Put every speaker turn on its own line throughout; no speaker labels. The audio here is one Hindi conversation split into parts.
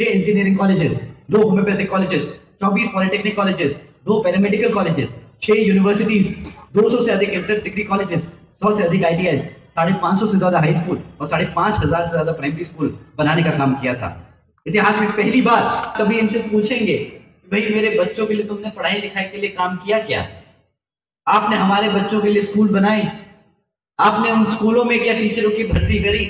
6 engineering colleges, 2 homeopathic colleges, 24 polytechnic colleges, 2 paramedical colleges, 6 universities, 200 से अधिक इंटर डिग्री कॉलेजेस, 100 से अधिक ITIs, 550 से ज्यादा हाई स्कूल और 5,500 से ज्यादा प्राइमरी स्कूल बनाने का काम किया था। इतिहास में पहली बार कभी इनसे पूछेंगे कि भाई मेरे बच्चों के लिए तुमने पढ़ाई लिखाई के लिए काम किया क्या? आपने हमारे बच्चों के लिए स्कूल बनाए? आपने उन स्कूलों में क्या टीचरों की भर्ती करी?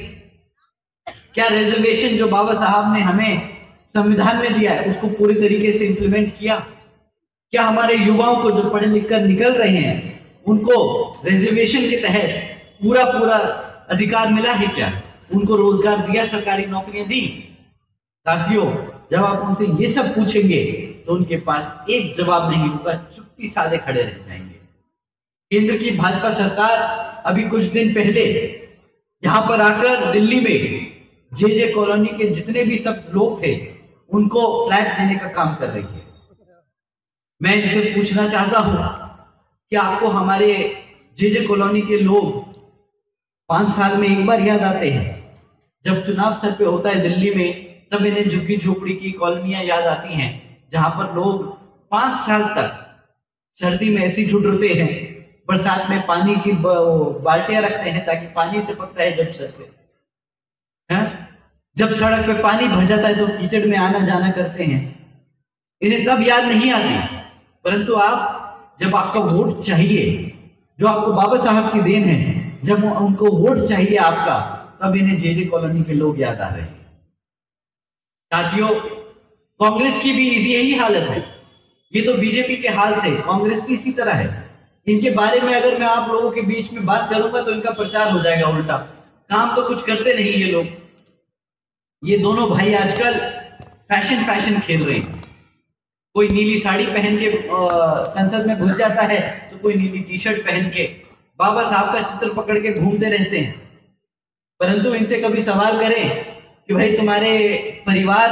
क्या रिजर्वेशन जो बाबा साहब ने हमें संविधान में दिया है उसको पूरी तरीके से इंप्लीमेंट किया? क्या हमारे युवाओं को जो पढ़े लिख कर निकल रहे हैं उनको रिजर्वेशन के तहत पूरा अधिकार मिला है? क्या उनको रोजगार दिया, सरकारी नौकरियां दी? साथियों, जब आप उनसे ये सब पूछेंगे तो उनके पास एक जवाब नहीं होगा, चुप्पी साधे खड़े रह जाएंगे। केंद्र की भाजपा सरकार अभी कुछ दिन पहले यहां पर आकर दिल्ली में जे कॉलोनी के जितने भी सब लोग थे उनको फ्लैट देने का काम कर रही है। मैं इनसे पूछना चाहता हूं कि आपको हमारे जे कॉलोनी के लोग 5 साल में एक बार याद आते हैं? जब चुनाव सर पे होता है दिल्ली में तब इन्हें झुग्गी झोपड़ी की कॉलोनियां याद आती हैं जहां पर लोग 5 साल तक सर्दी में ऐसी ढूंढते हैं, बरसात में पानी की बाल्टियां रखते हैं ताकि पानी टपकता है जब छत से, है? जब सड़क पे पानी भर जाता है तो कीचड़ में आना जाना करते हैं। इन्हें तब याद नहीं आती, परंतु आप जब आपका वोट चाहिए, जो आपको बाबा साहब की देन है, जब उनको वोट चाहिए आपका, तब इन्हें जे कॉलोनी के लोग याद आ रहे हैं। साथियों, कांग्रेस की भी यही हालत है। ये तो बीजेपी के हाल थे, कांग्रेस भी इसी तरह है। इनके बारे में अगर मैं आप लोगों के बीच में बात करूंगा तो इनका प्रचार हो जाएगा उल्टा। काम तो कुछ करते नहीं ये लोग। ये दोनों भाई आजकल फैशन खेल रहे हैं। कोई नीली साड़ी पहन के संसद में घुस जाता है तो कोई नीली टी-शर्ट पहन के बाबा साहब का चित्र पकड़ के घूमते रहते हैं। परंतु इनसे कभी सवाल करें कि भाई तुम्हारे परिवार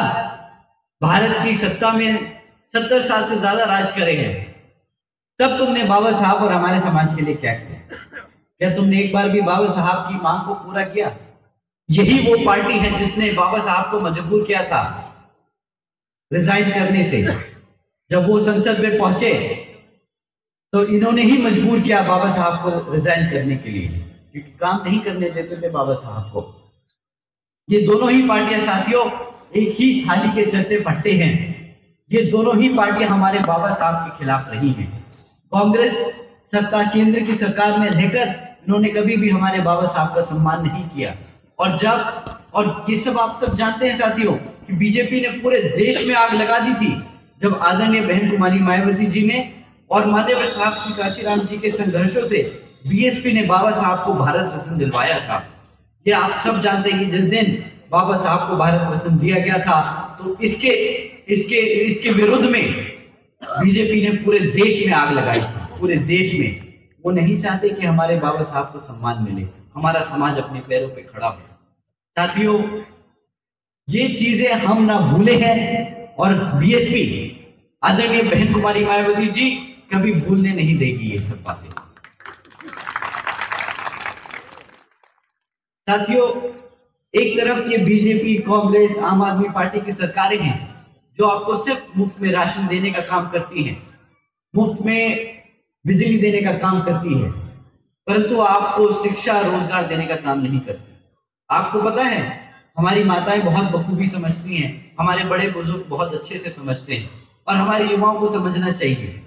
भारत की सत्ता में 70 साल से ज्यादा राज करे हैं, तब तुमने बाबा साहब और हमारे समाज के लिए क्या किया? क्या तुमने एक बार भी बाबा साहब की मांग को पूरा किया? यही वो पार्टी है जिसने बाबा साहब को मजबूर किया था रिजाइन करने से। जब वो संसद में पहुंचे तो इन्होंने ही मजबूर किया बाबा साहब को रिजाइन करने के लिए, क्योंकि काम नहीं करने देते थे बाबा साहब को। ये दोनों ही पार्टियां साथियों एक ही थाली के चलते भट्टे हैं। ये दोनों ही पार्टियां हमारे बाबा साहब के खिलाफ रही हैं। कांग्रेस सत्ता केंद्र की सरकार में रहकर इन्होंने कभी भी हमारे बाबा साहब का सम्मान नहीं किया। और ये सब आप सब जानते हैं साथियों कि बीजेपी ने पूरे देश में आग लगा दी थी जब आदरणीय बहन कुमारी मायावती जी ने और माननीय साहब श्री काशीराम जी के संघर्षों से बीएसपी ने बाबा साहब को भारत रत्न दिलवाया था। ये आप सब जानते हैं कि जिस दिन बाबा साहब को भारत रत्न दिया गया था तो इसके विरुद्ध में बीजेपी ने पूरे देश में आग लगाई थी। पूरे देश में वो नहीं चाहते कि हमारे बाबा साहब को सम्मान मिले, हमारा समाज अपने पैरों पे खड़ा हो। साथियों, ये चीजें हम ना भूले हैं और बीएसपी आदरणीय बहन कुमारी मायावती जी कभी भूलने नहीं देगी ये सब बातें। साथियों, एक तरफ ये बीजेपी, कांग्रेस, आम आदमी पार्टी की सरकारें हैं जो आपको सिर्फ मुफ्त में राशन देने का काम करती हैं, मुफ्त में बिजली देने का काम करती है, परंतु आपको शिक्षा, रोजगार देने का काम नहीं करती। आपको पता है हमारी माताएं बहुत बखूबी समझती हैं, हमारे बड़े बुजुर्ग बहुत अच्छे से समझते हैं और हमारे युवाओं को समझना चाहिए।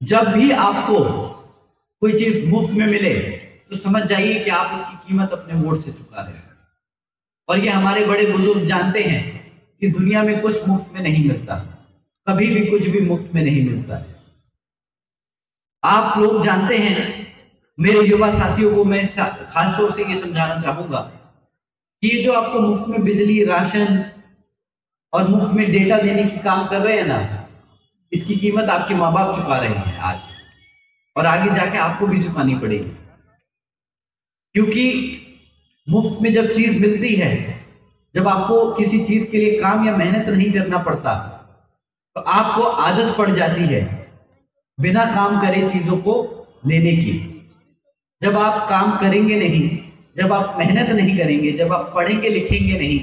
जब भी आपको कोई चीज मुफ्त में मिले तो समझ जाइए कि आप उसकी कीमत अपने वोट से चुका रहे हैं। और ये हमारे बड़े बुजुर्ग जानते हैं कि दुनिया में कुछ मुफ्त में नहीं मिलता, कभी भी कुछ भी मुफ्त में नहीं मिलता है। आप लोग जानते हैं, मेरे युवा साथियों को मैं खास तौर से ये समझाना चाहूंगा कि ये जो आपको मुफ्त में बिजली, राशन और मुफ्त में डेटा देने की काम कर रहे हैं ना, इसकी कीमत आपके माँ बाप चुका रहे हैं आज, और आगे जाके आपको भी चुकानी पड़ेगी। क्योंकि मुफ्त में जब चीज मिलती है, जब आपको किसी चीज के लिए काम या मेहनत नहीं करना पड़ता, तो आपको आदत पड़ जाती है बिना काम करे चीजों को लेने की। जब आप काम करेंगे नहीं, जब आप मेहनत नहीं करेंगे, जब आप पढ़ेंगे लिखेंगे नहीं,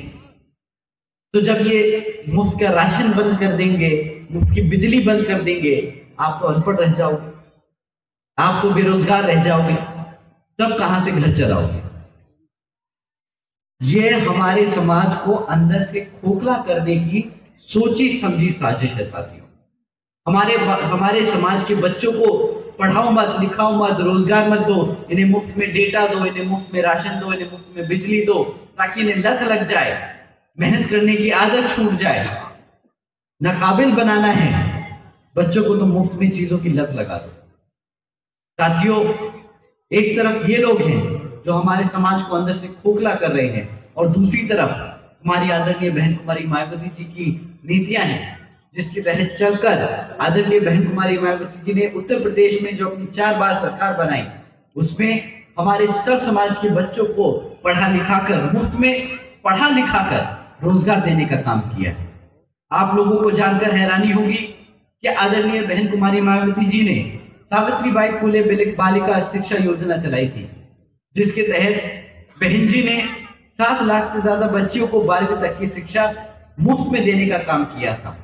तो जब ये मुफ्त का राशन बंद कर देंगे, मुफ्त की बिजली बंद कर देंगे, आप तो अनपढ़ रह जाओगे, आप तो बेरोजगार रह जाओगे, तब कहां से घर चलाओगे? ये हमारे समाज को अंदर से खोखला करने की सोची समझी साजिश है साथियों। हमारे समाज के बच्चों को पढ़ाओ मत, लिखाओ मत, रोजगार मत दो, इन्हें मुफ्त में डेटा दो, इन्हें मुफ्त में राशन दो, इन्हें मुफ्त में बिजली दो, ताकि इन्हें लत लग जाए, मेहनत करने की आदत छूट जाए। नाकाबिल बनाना है बच्चों को तो मुफ्त में चीजों की लत लगा दो। साथियों, एक तरफ ये लोग हैं जो हमारे समाज को अंदर से खोखला कर रहे हैं, और दूसरी तरफ हमारी आदरणीय बहन कुमारी मायावती जी की नीतियां हैं, जिसके तहत चलकर आदरणीय बहन कुमारी मायावती जी ने उत्तर प्रदेश में जो अपनी 4 बार सरकार बनाई, उसमें हमारे सब समाज के बच्चों को पढ़ा लिखाकर, मुफ्त में पढ़ा लिखाकर रोजगार देने का काम किया है। आप लोगों को जानकर हैरानी होगी कि आदरणीय बहन कुमारी मायावती जी ने सावित्रीबाई फुले बालिका शिक्षा योजना चलाई थी, जिसके तहत बहन जी ने 7 लाख से ज्यादा बच्चियों को 12वीं तक की शिक्षा मुफ्त में देने का काम किया था।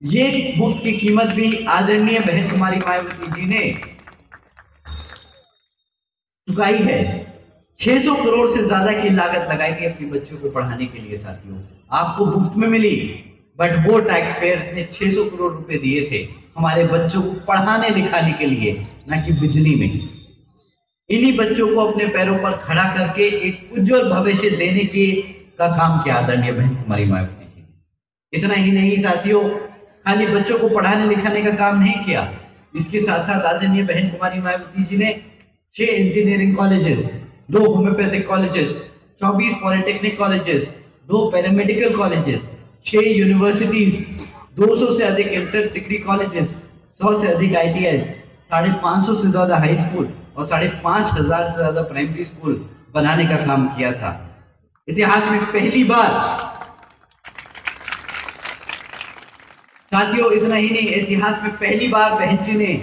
ये मुफ्त की कीमत भी आदरणीय बहन कुमारी मायावती जी ने चुकाई है। 600 करोड़ से ज्यादा की लागत लगाई थी अपने बच्चों को पढ़ाने के लिए। साथियों, आपको मुफ्त में मिली, बट वो टैक्स पेयर्स ने 600 करोड़ रुपए दिए थे हमारे बच्चों को पढ़ाने लिखाने के लिए, ना कि बिजली में। इन्हीं बच्चों को अपने पैरों पर खड़ा करके एक उज्जवल भविष्य देने का काम किया आदरणीय बहन कुमारी मायावती जी ने। इतना ही नहीं साथियों, खाली बच्चों को पढ़ाने लिखाने का काम नहीं किया, इसके साथ साथ आदरणीय बहन कुमारी मायावती जी ने 6 engineering colleges, 2 homeopathic colleges, 24 polytechnic colleges, 2 paramedical colleges, 6 universities, 200 से अधिक इंटर डिग्री कॉलेजेस, 100 से अधिक ITIs, 550 से ज्यादा हाई स्कूल और 5,500 से ज्यादा प्राइमरी स्कूल बनाने का काम किया था। इतिहास में पहली बार साथियों, इतना ही नहीं, इतिहास में पहली बार बहन जी ने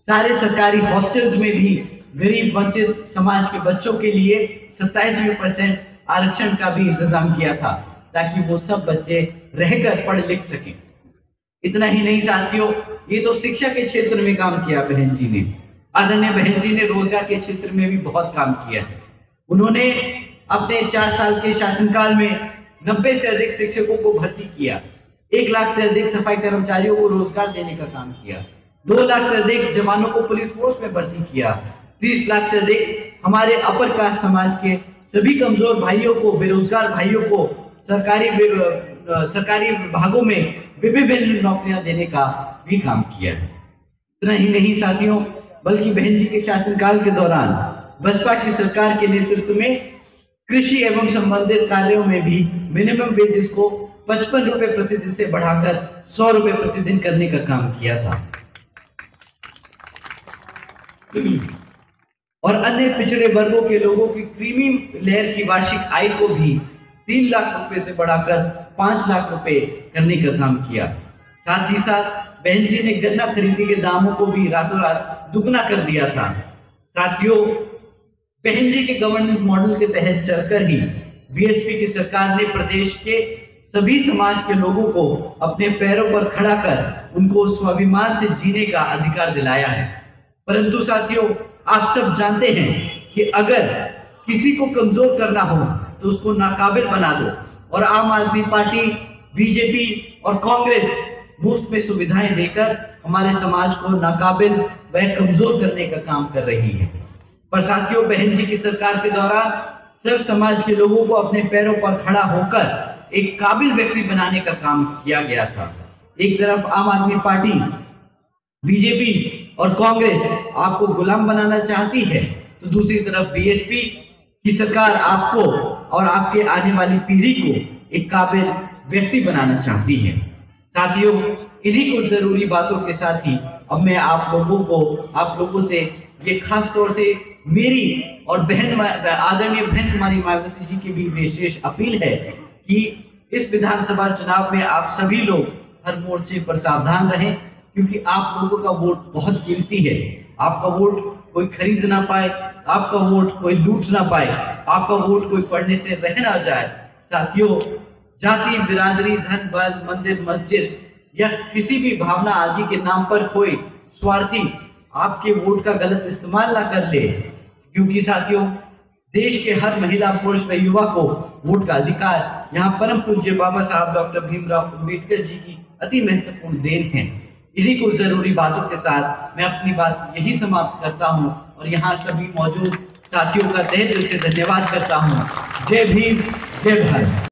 सारे सरकारी हॉस्टल्स में भी गरीब वंचित समाज के बच्चों के लिए 27% आरक्षण का भी इंतजाम किया था, ताकि वो सब बच्चे रहकर पढ़ लिख सकें। इतना ही नहीं साथियों, ये तो शिक्षा के क्षेत्र में काम किया बहन जी ने। आदरणीय बहन जी ने रोजगार के क्षेत्र में भी बहुत काम किया है। उन्होंने अपने 4 साल के शासनकाल में 90 से अधिक शिक्षकों को भर्ती किया, 1 लाख से अधिक सफाई कर्मचारियों को रोजगार देने का काम किया, 2 लाख से अधिक जवानों को पुलिस फोर्स में भर्ती किया, 30 लाख से अधिक हमारे अपर कास्ट समाज के सभी कमजोर भाइयों को, बेरोजगार भाइयों को सरकारी विभागों में विभिन्न नौकरियां देने का भी काम किया है। इतना ही नहीं साथियों, बल्कि बहन जी के शासनकाल के दौरान बसपा की सरकार के नेतृत्व में कृषि एवं संबंधित कार्यों में भी मिनिमम वेजेस को 55 रुपए प्रतिदिन से बढ़ाकर 100 रुपए प्रतिदिन करने का काम किया था। और अन्य पिछड़े वर्गों के लोगों की क्रीमी लेयर की वार्षिक आय को भी 3 लाख रुपए से बढ़ाकर 5 लाख रुपए करने का काम किया। साथ ही साथ बहन जी ने गन्ना खरीदी के दामों को भी रातों रात दुगना कर दिया था। साथियों, बहन जी के गवर्नेंस मॉडल के तहत चलकर ही बीएसपी की सरकार ने प्रदेश के सभी समाज के लोगों को अपने पैरों पर खड़ा कर उनको स्वाभिमान से जीने का अधिकार दिलाया है। परंतु साथियों, आप सब जानते हैं कि अगर किसी को कमजोर करना हो तो उसको नाकाबिल बना दो, और आम आदमी पार्टी, बीजेपी और कांग्रेस मुफ्त में सुविधाएं देकर हमारे समाज को नाकाबिल व कमजोर करने का काम कर रही है। पर साथियों, बहन जी की सरकार के दौरान सब समाज के लोगों को अपने पैरों पर खड़ा होकर एक काबिल व्यक्ति बनाने का काम किया गया था। एक तरफ आम आदमी पार्टी, बीजेपी और कांग्रेस आपको गुलाम बनाना चाहती है, तो दूसरी तरफ बीएसपी की सरकार आपको और आपके आने वाली पीढ़ी को एक काबिल व्यक्ति बनाना चाहती है। साथियों, इन्हीं कुछ जरूरी बातों के साथ ही अब मैं आप लोगों से ये खास तौर से मेरी और आदरणीय बहन कुमारी मायावती जी की भी विशेष अपील है कि इस विधानसभा चुनाव में आप सभी लोग हर मोर्चे पर सावधान रहें, क्योंकि आप लोगों का वोट बहुत कीमती है। आपका वोट कोई खरीद ना पाए, आपका वोट कोई लूट ना पाए, आपका वोट कोई पढ़ने से रह ना जाए। साथियों, जाति, बिरादरी, धन, बल, मंदिर, मस्जिद या किसी भी भावना आदि के नाम पर कोई स्वार्थी आपके वोट का गलत इस्तेमाल ना कर ले, क्योंकि साथियों देश के हर महिला, पुरुष व युवा को वोट का अधिकार यहाँ परम पूज्य बाबा साहब डॉक्टर भीमराव अम्बेडकर जी की अति महत्वपूर्ण देन है। इन्हीं कुछ जरूरी बातों के साथ मैं अपनी बात यही समाप्त करता हूँ और यहाँ सभी मौजूद साथियों का तहे दिल से धन्यवाद करता हूँ। जय भीम, जय भारत।